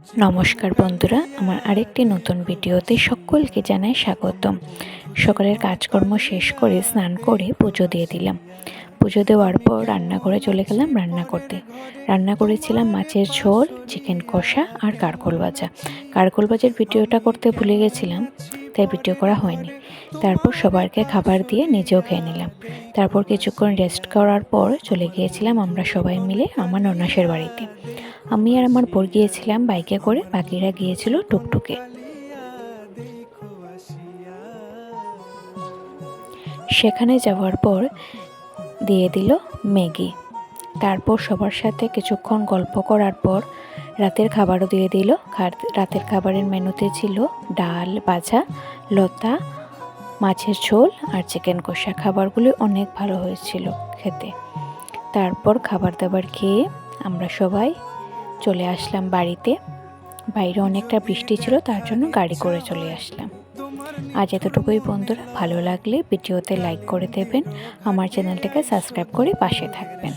নমস্কার বন্ধুরা, আমার আরেকটি নতুন ভিডিওতে সকলকে জানাই স্বাগতম। সকালের কাজকর্ম শেষ করে স্নান করে পুজো দিয়ে দিলাম। পুজো দেওয়ার পর রান্নাঘরে চলে গেলাম রান্না করতে। রান্না করেছিলাম মাছের ঝোল, চিকেন কষা আর কারকোল ভাজা। কারকোল ভাজার ভিডিওটা করতে ভুলে গেছিলাম, তাই ভিডিও করা হয়নি। তারপর সবাইকে খাবার দিয়ে নিজেও খেয়ে নিলাম। তারপর কিছুক্ষণ রেস্ট করার পর চলে গিয়েছিলাম আমরা সবাই মিলে আমার ননাসের বাড়িতে। আমি আর আমার বোন গিয়েছিলাম বাইকে করে, বাকিরা গিয়েছিল টুকটুকে। সেখানে যাওয়ার পর দিয়ে দিল ম্যাগি। তারপর সবার সাথে কিছুক্ষণ গল্প করার পর রাতের খাবারও দিয়ে দিল। রাতের খাবারের মেনুতে ছিল ডাল, ভাজা, লতা, মাছের ঝোল আর চিকেন কষা। খাবারগুলি অনেক ভালো হয়েছিল খেতে। তারপর খাবার দাবার খেয়ে আমরা সবাই চলে আসলাম বাড়িতে। বাইরে অনেকটা বৃষ্টি ছিল, তার জন্য গাড়ি করে চলে আসলাম। আজ এতটুকুই বন্ধুরা, ভালো লাগলে ভিডিওতে লাইক করে দেবেন, আমার চ্যানেলটাকে সাবস্ক্রাইব করে পাশে থাকবেন।